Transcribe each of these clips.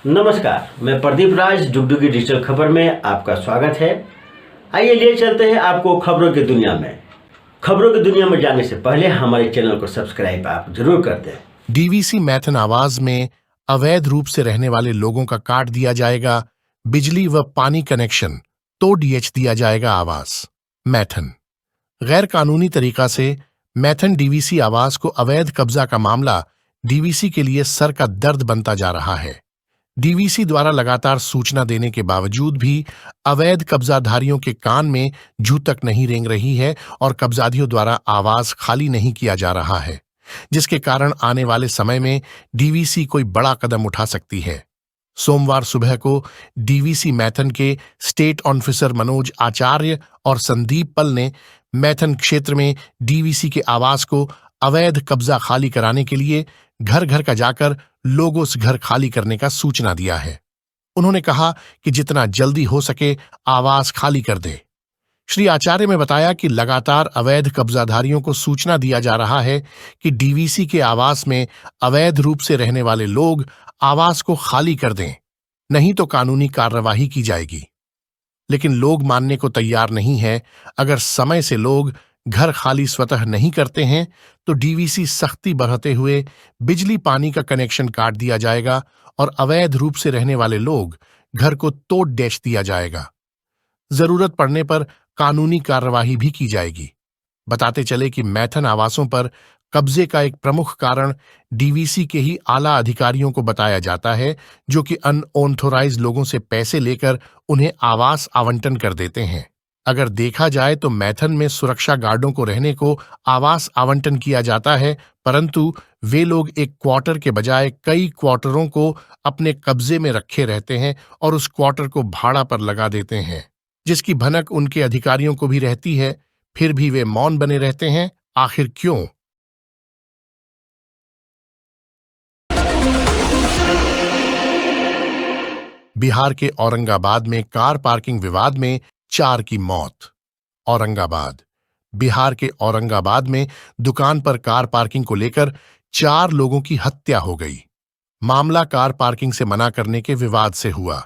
नमस्कार, मैं प्रदीप राज डुगडुगी डिजिटल खबर में आपका स्वागत है। आइए लिए चलते हैं आपको खबरों की दुनिया में। खबरों की दुनिया में जाने से पहले हमारे चैनल को सब्सक्राइब आप जरूर कर दें। डीवीसी मैथन आवास में अवैध रूप से रहने वाले लोगों का काट दिया जाएगा बिजली व पानी कनेक्शन, तो डीएच दिया जाएगा आवास। मैथन गैर कानूनी तरीका से मैथन डीवीसी आवास को अवैध कब्जा का मामला डीवीसी के लिए सर का दर्द बनता जा रहा है। डीवीसी द्वारा लगातार सूचना देने के बावजूद भी अवैध कब्जाधारियों के कान में जू तक नहीं रेंग रही है और कब्जाधियों द्वारा आवास खाली नहीं किया जा रहा है, जिसके कारण आने वाले समय में डीवीसी कोई बड़ा कदम उठा सकती है। सोमवार सुबह को डीवीसी मैथन के स्टेट ऑफिसर मनोज आचार्य और संदीप पल ने मैथन क्षेत्र में डीवीसी के आवास को अवैध कब्जा खाली कराने के लिए घर घर का जाकर लोगों से घर खाली करने का सूचना दिया है। उन्होंने कहा कि जितना जल्दी हो सके आवास खाली कर दे। श्री आचार्य ने बताया कि लगातार अवैध कब्जाधारियों को सूचना दिया जा रहा है कि डीवीसी के आवास में अवैध रूप से रहने वाले लोग आवास को खाली कर दें, नहीं तो कानूनी कार्रवाई की जाएगी। लेकिन लोग मानने को तैयार नहीं है। अगर समय से लोग घर खाली स्वतः नहीं करते हैं तो डीवीसी सख्ती बढ़ाते हुए बिजली पानी का कनेक्शन काट दिया जाएगा और अवैध रूप से रहने वाले लोग घर को तोड़ डैश दिया जाएगा। जरूरत पड़ने पर कानूनी कार्रवाई भी की जाएगी। बताते चले कि मैथन आवासों पर कब्जे का एक प्रमुख कारण डीवीसी के ही आला अधिकारियों को बताया जाता है, जो कि अनऑथोराइज्ड लोगों से पैसे लेकर उन्हें आवास आवंटन कर देते हैं। अगर देखा जाए तो मैथन में सुरक्षा गार्डों को रहने को आवास आवंटन किया जाता है, परंतु वे लोग एक क्वार्टर के बजाय कई क्वार्टरों को अपने कब्जे में रखे रहते हैं और उस क्वार्टर को भाड़ा पर लगा देते हैं, जिसकी भनक उनके अधिकारियों को भी रहती है। फिर भी वे मौन बने रहते हैं। आखिर क्यों? बिहार के औरंगाबाद में कार पार्किंग विवाद में 4 की मौत। औरंगाबाद बिहार के औरंगाबाद में दुकान पर कार पार्किंग को लेकर 4 लोगों की हत्या हो गई। मामला कार पार्किंग से मना करने के विवाद से हुआ,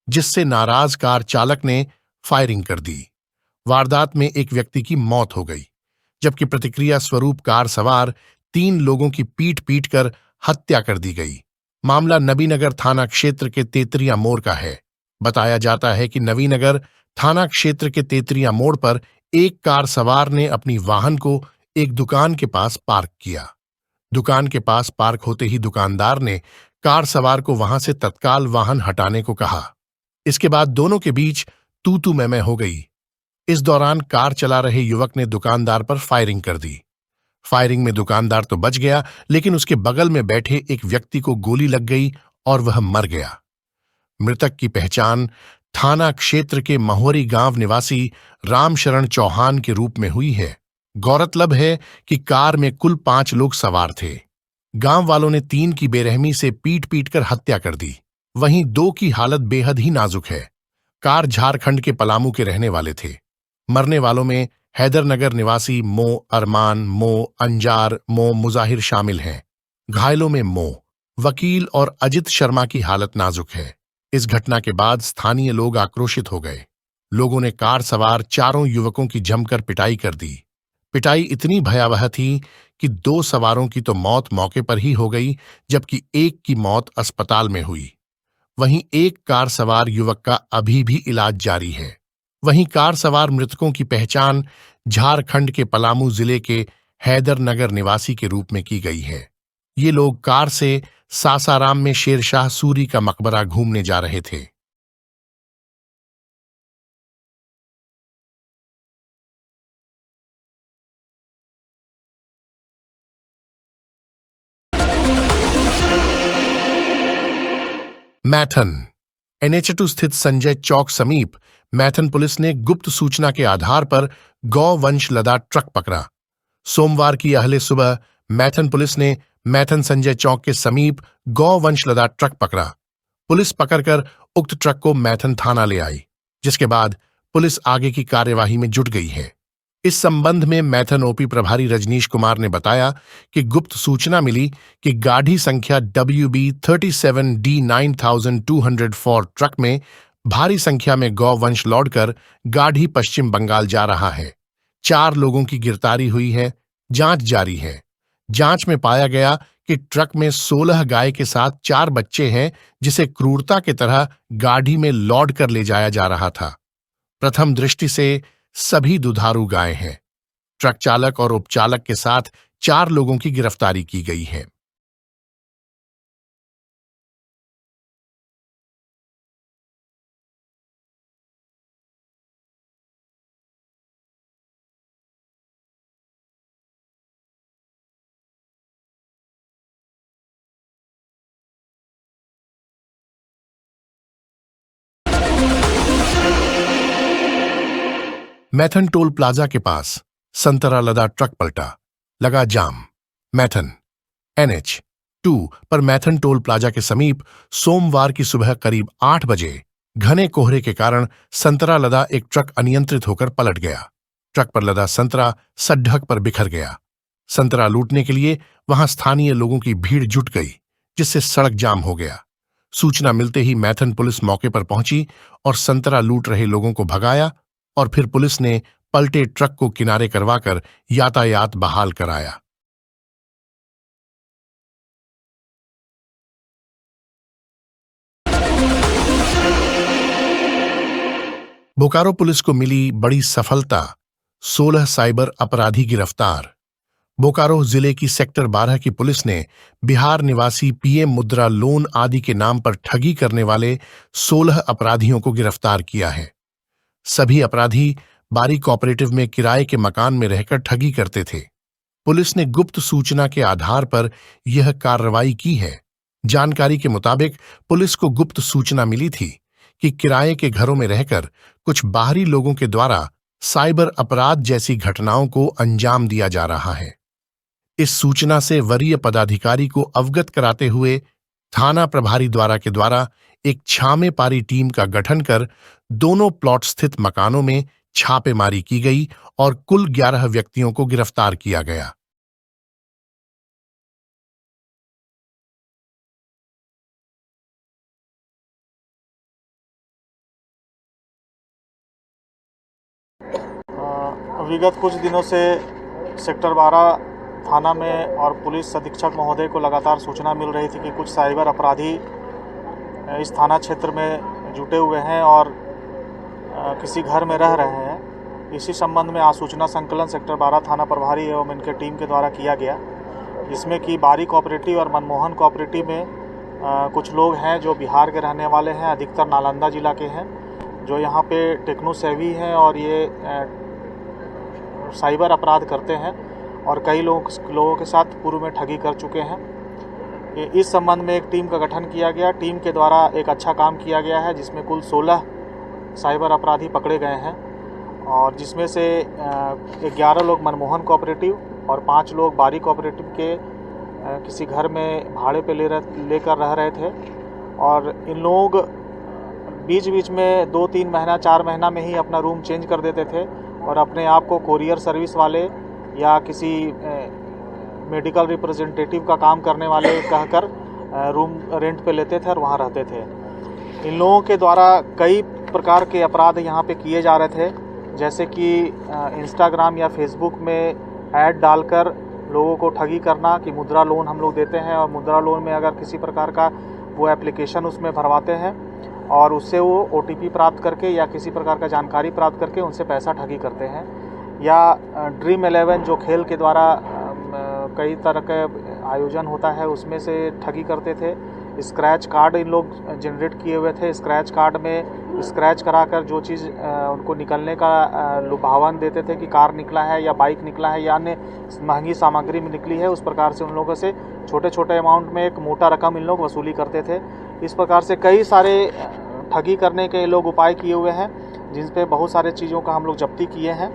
जिससे नाराज कार चालक ने फायरिंग कर दी। वारदात में एक व्यक्ति की मौत हो गई, जबकि प्रतिक्रिया स्वरूप कार सवार 3 लोगों की पीट पीट कर हत्या कर दी गई। मामला नबीनगर थाना क्षेत्र के तेतरिया मोड़ का है। बताया जाता है कि नबीनगर थाना क्षेत्र के तेतरिया मोड़ पर एक कार सवार ने अपनी वाहन को एक दुकान के पास पार्क किया। दुकान के पास पार्क होते ही दुकानदार ने कार सवार को वहां से तत्काल वाहन हटाने को कहा। इसके बाद दोनों के बीच तू मैं हो गई। इस दौरान कार चला रहे युवक ने दुकानदार पर फायरिंग कर दी। फायरिंग में दुकानदार तो बच गया, लेकिन उसके बगल में बैठे एक व्यक्ति को गोली लग गई और वह मर गया। मृतक की पहचान थाना क्षेत्र के महुरी गांव निवासी रामशरण चौहान के रूप में हुई है। गौरतलब है कि कार में कुल 5 लोग सवार थे। गांव वालों ने 3 की बेरहमी से पीट पीट कर हत्या कर दी। वहीं 2 की हालत बेहद ही नाजुक है। कार झारखंड के पलामू के रहने वाले थे। मरने वालों में हैदरनगर निवासी मो अरमान, मो अंजार, मो मुजाहिर शामिल हैं। घायलों में मो वकील और अजित शर्मा की हालत नाजुक है। इस घटना के बाद स्थानीय लोग आक्रोशित हो गए। लोगों ने कार सवार 4 युवकों की जमकर पिटाई कर दी। पिटाई इतनी भयावह थी कि 2 सवारों की तो मौत मौके पर ही हो गई, जबकि एक की मौत अस्पताल में हुई। वहीं एक कार सवार युवक का अभी भी इलाज जारी है। वहीं कार सवार मृतकों की पहचान झारखंड के पलामू जिले के हैदरनगर निवासी के रूप में की गई है। ये लोग कार से सासाराम में शेरशाह सूरी का मकबरा घूमने जा रहे थे। मैथन NH2 स्थित संजय चौक समीप मैथन पुलिस ने गुप्त सूचना के आधार पर गौवंश लदा ट्रक पकड़ा। सोमवार की अहले सुबह मैथन पुलिस ने मैथन संजय चौक के समीप गौवंश लदा ट्रक पकड़ा। पुलिस पकड़कर उक्त ट्रक को मैथन थाना ले आई, जिसके बाद पुलिस आगे की कार्यवाही में जुट गई है। इस संबंध में मैथन ओपी प्रभारी रजनीश कुमार ने बताया कि गुप्त सूचना मिली कि गाड़ी संख्या WB37D9204 ट्रक में भारी संख्या में गौवंश लौटकर गाड़ी पश्चिम बंगाल जा रहा है। 4 लोगों की गिरफ्तारी हुई है, जांच जारी है। जांच में पाया गया कि ट्रक में 16 गाय के साथ 4 बच्चे हैं, जिसे क्रूरता की तरह गाड़ी में लौट कर ले जाया जा रहा था। प्रथम दृष्टि से सभी दुधारू गाय हैं। ट्रक चालक और उपचालक के साथ 4 लोगों की गिरफ्तारी की गई है। मैथन टोल प्लाजा के पास संतरा लदा ट्रक पलटा, लगा जाम। मैथन NH-2 पर मैथन टोल प्लाजा के समीप सोमवार की सुबह करीब 8 बजे घने कोहरे के कारण संतरा लदा एक ट्रक अनियंत्रित होकर पलट गया। ट्रक पर लदा संतरा सड़क पर बिखर गया। संतरा लूटने के लिए वहां स्थानीय लोगों की भीड़ जुट गई, जिससे सड़क जाम हो गया। सूचना मिलते ही मैथन पुलिस मौके पर पहुंची और संतरा लूट रहे लोगों को भगाया और फिर पुलिस ने पलटे ट्रक को किनारे करवाकर यातायात बहाल कराया। बोकारो पुलिस को मिली बड़ी सफलता, 16 साइबर अपराधी गिरफ्तार। बोकारो जिले की सेक्टर 12 की पुलिस ने बिहार निवासी PM मुद्रा लोन आदि के नाम पर ठगी करने वाले 16 अपराधियों को गिरफ्तार किया है। सभी अपराधी बारी कोऑपरेटिव में किराए के मकान में रहकर ठगी करते थे। पुलिस ने गुप्त सूचना के आधार पर यह कार्रवाई की है। जानकारी के मुताबिक पुलिस को गुप्त सूचना मिली थी कि किराए के घरों में रहकर कुछ बाहरी लोगों के द्वारा साइबर अपराध जैसी घटनाओं को अंजाम दिया जा रहा है। इस सूचना से वरीय पदाधिकारी को अवगत कराते हुए थाना प्रभारी द्वारा एक छापेमारी टीम का गठन कर दोनों प्लॉट स्थित मकानों में छापेमारी की गई और कुल 11 व्यक्तियों को गिरफ्तार किया गया। विगत कुछ दिनों से सेक्टर 12 थाना में और पुलिस अधीक्षक महोदय को लगातार सूचना मिल रही थी कि कुछ साइबर अपराधी इस थाना क्षेत्र में जुटे हुए हैं और किसी घर में रह रहे हैं। इसी संबंध में आज सूचना संकलन सेक्टर 12 थाना प्रभारी एवं इनके टीम के द्वारा किया गया, जिसमें कि बारी कोऑपरेटिव और मनमोहन कोऑपरेटिव में कुछ लोग हैं जो बिहार के रहने वाले हैं, अधिकतर नालंदा जिला के हैं, जो यहाँ पे टेक्नो सेवी हैं और ये साइबर अपराध करते हैं और कई लोगों के साथ पूर्व में ठगी कर चुके हैं। इस संबंध में एक टीम का गठन किया गया। टीम के द्वारा एक अच्छा काम किया गया है, जिसमें कुल 16 साइबर अपराधी पकड़े गए हैं और जिसमें से 11 लोग मनमोहन कोऑपरेटिव और 5 लोग बारी कोऑपरेटिव के किसी घर में भाड़े पे लेकर रह रहे थे। और इन लोग बीच बीच में 2-3 महीना 4 महीना में ही अपना रूम चेंज कर देते थे और अपने आप को कोरियर सर्विस वाले या किसी मेडिकल रिप्रेजेंटेटिव का काम करने वाले कहकर रूम रेंट पे लेते थे और वहाँ रहते थे। इन लोगों के द्वारा कई प्रकार के अपराध यहाँ पे किए जा रहे थे, जैसे कि इंस्टाग्राम या फेसबुक में ऐड डालकर लोगों को ठगी करना कि मुद्रा लोन हम लोग देते हैं और मुद्रा लोन में अगर किसी प्रकार का वो एप्लीकेशन उसमें भरवाते हैं और उससे वो OTP प्राप्त करके या किसी प्रकार का जानकारी प्राप्त करके उनसे पैसा ठगी करते हैं। या ड्रीम 11 जो खेल के द्वारा कई तरह का आयोजन होता है उसमें से ठगी करते थे। स्क्रैच कार्ड इन लोग जनरेट किए हुए थे। स्क्रैच कार्ड में स्क्रैच कराकर जो चीज़ उनको निकलने का लुभावन देते थे कि कार निकला है या बाइक निकला है या अन्य महंगी सामग्री में निकली है, उस प्रकार से उन लोगों से छोटे छोटे अमाउंट में एक मोटा रकम इन लोग वसूली करते थे। इस प्रकार से कई सारे ठगी करने के लोग उपाय किए हुए हैं, जिन पे बहुत सारे चीज़ों का हम लोग जब्ती किए हैं।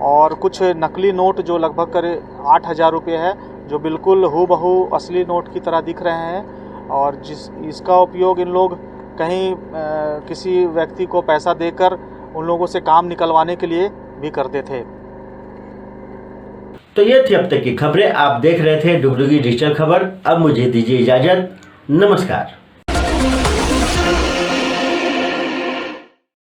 और कुछ नकली नोट जो लगभग कर 8,000 रुपये है, जो बिल्कुल हूबहू असली नोट की तरह दिख रहे हैं और इसका उपयोग इन लोग कहीं किसी व्यक्ति को पैसा देकर उन लोगों से काम निकलवाने के लिए भी करते थे। तो ये थी अब तक की खबरें। आप देख रहे थे डुगडुगी डिजिटल खबर। अब मुझे दीजिए इजाजत। नमस्कार।